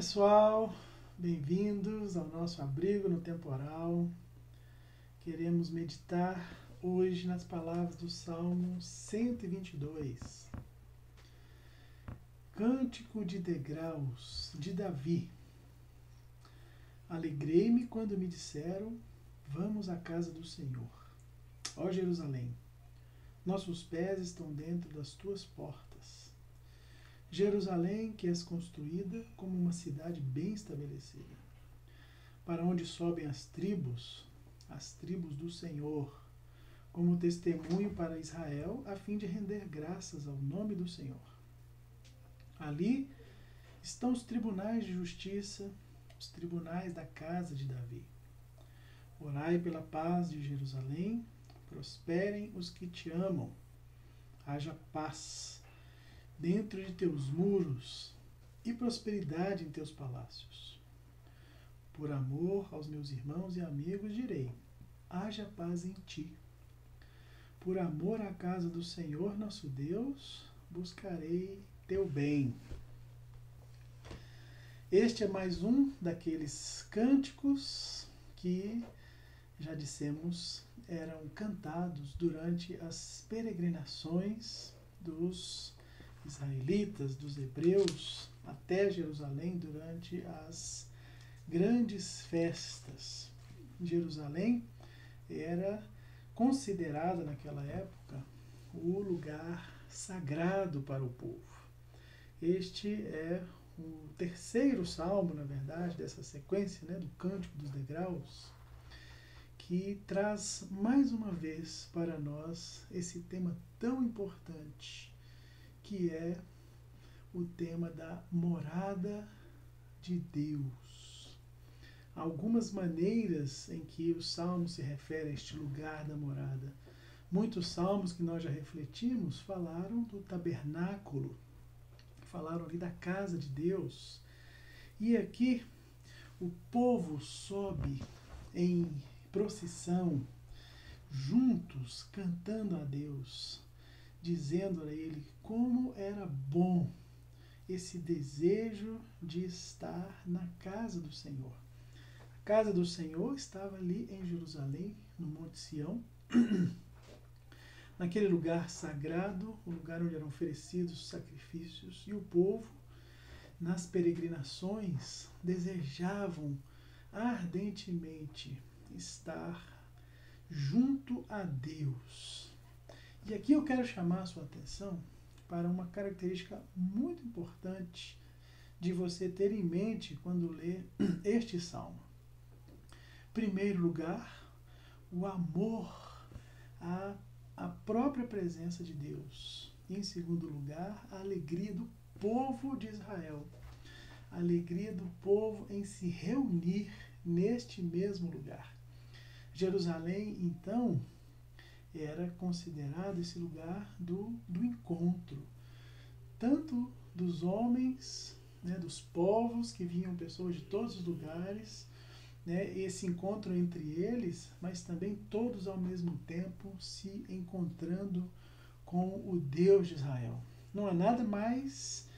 pessoal, bem-vindos ao nosso abrigo no temporal. Queremos meditar hoje nas palavras do Salmo 122. Cântico de degraus de Davi. Alegrei-me quando me disseram, vamos à casa do Senhor. Ó Jerusalém, nossos pés estão dentro das tuas portas. Jerusalém, que és construída como uma cidade bem estabelecida, para onde sobem as tribos do Senhor, como testemunho para Israel, a fim de render graças ao nome do Senhor. Ali estão os tribunais de justiça, os tribunais da casa de Davi. Orai pela paz de Jerusalém, prosperem os que te amam. Haja paz dentro de teus muros e prosperidade em teus palácios. Por amor aos meus irmãos e amigos direi, haja paz em ti. Por amor à casa do Senhor nosso Deus, buscarei teu bem. Este é mais um daqueles cânticos que, já dissemos, eram cantados durante as peregrinações dos israelitas, dos hebreus, até Jerusalém durante as grandes festas. Jerusalém era considerada naquela época o lugar sagrado para o povo. Este é o terceiro salmo, na verdade, dessa sequência, do Cântico dos Degraus, que traz mais uma vez para nós esse tema tão importante, que é o tema da morada de Deus. Há algumas maneiras em que o salmo se refere a este lugar da morada. Muitos salmos que nós já refletimos falaram do tabernáculo, falaram ali da casa de Deus. E aqui o povo sobe em procissão, juntos, cantando a Deus, dizendo a ele como era bom esse desejo de estar na casa do Senhor. A casa do Senhor estava ali em Jerusalém, no Monte Sião, naquele lugar sagrado, o lugar onde eram oferecidos sacrifícios, e o povo, nas peregrinações, desejavam ardentemente estar junto a Deus. E aqui eu quero chamar a sua atenção para uma característica muito importante de você ter em mente quando lê este salmo. Em primeiro lugar, o amor à própria presença de Deus. Em segundo lugar, a alegria do povo de Israel. A alegria do povo em se reunir neste mesmo lugar. Jerusalém, então, era considerado esse lugar do encontro, tanto dos homens, dos povos, que vinham pessoas de todos os lugares, esse encontro entre eles, mas também todos ao mesmo tempo se encontrando com o Deus de Israel. Não há nada mais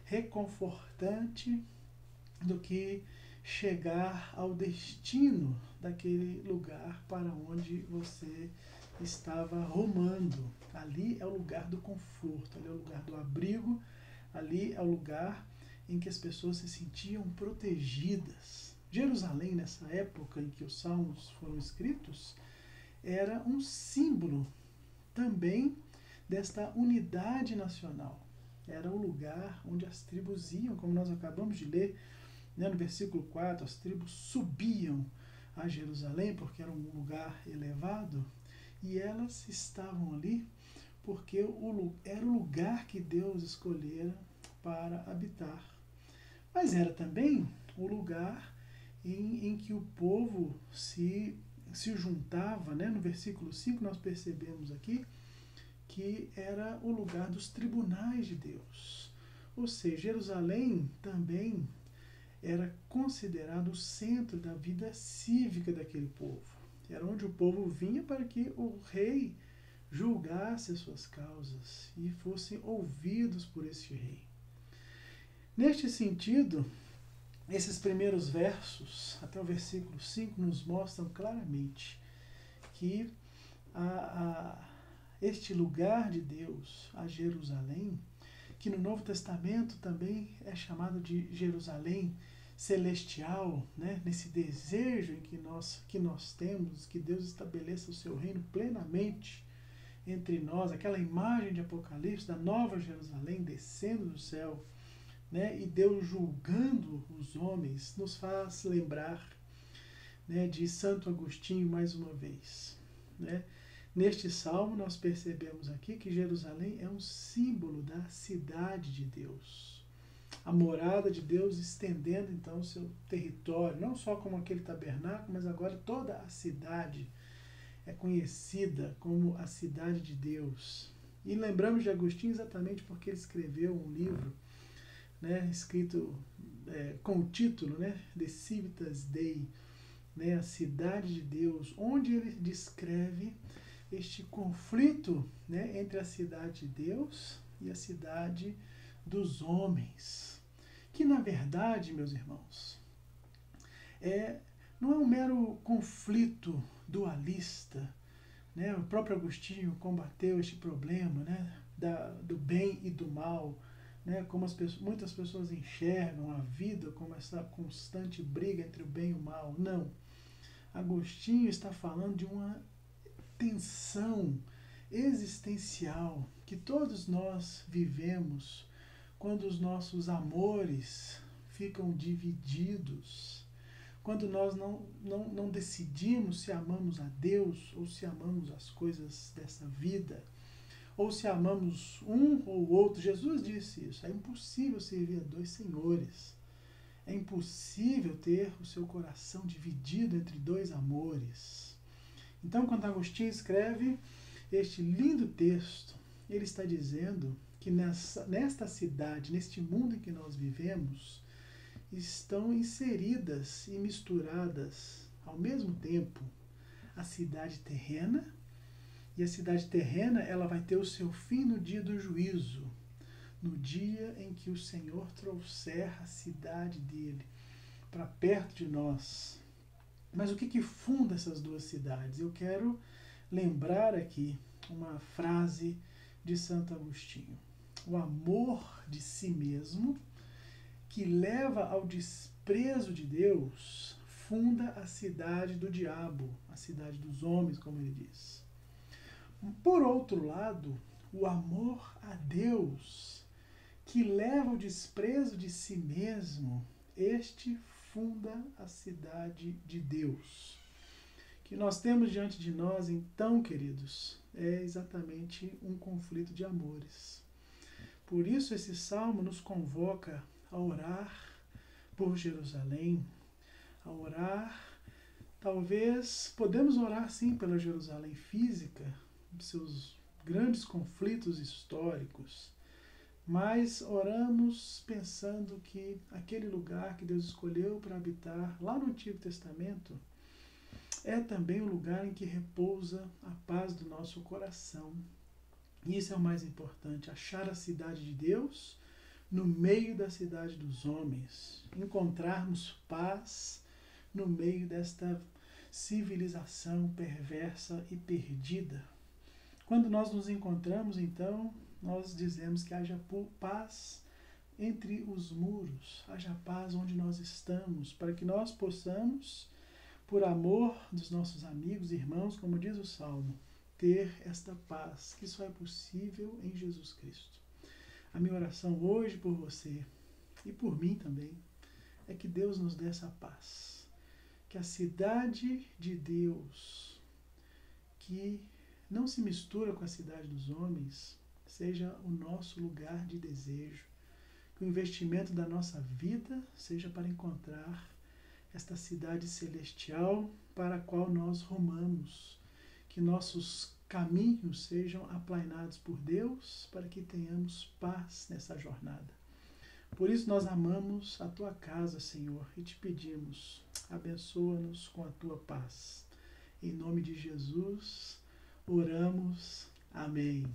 reconfortante do que chegar ao destino daquele lugar para onde você estava rumando. Ali é o lugar do conforto, ali é o lugar do abrigo, ali é o lugar em que as pessoas se sentiam protegidas. Jerusalém, nessa época em que os salmos foram escritos, era um símbolo também desta unidade nacional. Era o lugar onde as tribos iam, como nós acabamos de ler, no versículo 4, as tribos subiam a Jerusalém porque era um lugar elevado, e elas estavam ali porque era o lugar que Deus escolhera para habitar. Mas era também o lugar em que o povo se juntava. No versículo 5 nós percebemos aqui que era o lugar dos tribunais de Deus. Ou seja, Jerusalém também era considerado o centro da vida cívica daquele povo. Era onde o povo vinha para que o rei julgasse as suas causas e fossem ouvidos por esse rei. Neste sentido, esses primeiros versos, até o versículo 5, nos mostram claramente que este lugar de Deus, a Jerusalém, que no Novo Testamento também é chamado de Jerusalém celestial, né? Nesse desejo em que nós temos, que Deus estabeleça o seu reino plenamente entre nós, aquela imagem de Apocalipse da Nova Jerusalém descendo do céu, né? E Deus julgando os homens, nos faz lembrar, né, de Santo Agostinho mais uma vez, né? Neste salmo nós percebemos aqui que Jerusalém é um símbolo da cidade de Deus, a morada de Deus estendendo então o seu território, não só como aquele tabernáculo, mas agora toda a cidade é conhecida como a cidade de Deus. E lembramos de Agostinho exatamente porque ele escreveu um livro, né, escrito com o título, né, De Civitas Dei, né, a cidade de Deus, onde ele descreve este conflito, né, entre a cidade de Deus e a cidade dos homens, que na verdade, meus irmãos, não é um mero conflito dualista, né? O próprio Agostinho combateu este problema, né, do bem e do mal, né, como muitas pessoas enxergam a vida como essa constante briga entre o bem e o mal. Não. Agostinho está falando de uma tensão existencial que todos nós vivemos quando os nossos amores ficam divididos, quando nós não decidimos se amamos a Deus ou se amamos as coisas dessa vida, ou se amamos um ou outro. Jesus disse isso, é impossível servir a dois senhores, é impossível ter o seu coração dividido entre dois amores. Então, quando Agostinho escreve este lindo texto, ele está dizendo que nesta cidade, neste mundo em que nós vivemos, estão inseridas e misturadas ao mesmo tempo a cidade terrena, e a cidade terrena ela vai ter o seu fim no dia do juízo, no dia em que o Senhor trouxer a cidade dele para perto de nós. Mas o que funda essas duas cidades? Eu quero lembrar aqui uma frase de Santo Agostinho. O amor de si mesmo, que leva ao desprezo de Deus, funda a cidade do diabo, a cidade dos homens, como ele diz. Por outro lado, o amor a Deus, que leva ao desprezo de si mesmo, este funda a cidade de Deus. O que nós temos diante de nós, então, queridos, é exatamente um conflito de amores. Por isso, esse salmo nos convoca a orar por Jerusalém, a orar, talvez, podemos orar sim pela Jerusalém física, seus grandes conflitos históricos, mas oramos pensando que aquele lugar que Deus escolheu para habitar lá no Antigo Testamento é também o lugar em que repousa a paz do nosso coração. E isso é o mais importante, achar a cidade de Deus no meio da cidade dos homens, encontrarmos paz no meio desta civilização perversa e perdida. Quando nós nos encontramos, então, nós dizemos que haja paz entre os muros, haja paz onde nós estamos, para que nós possamos, por amor dos nossos amigos e irmãos, como diz o Salmo, ter esta paz, que só é possível em Jesus Cristo. A minha oração hoje por você e por mim também é que Deus nos dê essa paz, que a cidade de Deus, que não se mistura com a cidade dos homens, seja o nosso lugar de desejo, que o investimento da nossa vida seja para encontrar esta cidade celestial para a qual nós rumamos, que nossos caminhos sejam aplainados por Deus, para que tenhamos paz nessa jornada. Por isso nós amamos a tua casa, Senhor, e te pedimos, abençoa-nos com a tua paz. Em nome de Jesus, oramos. Amém.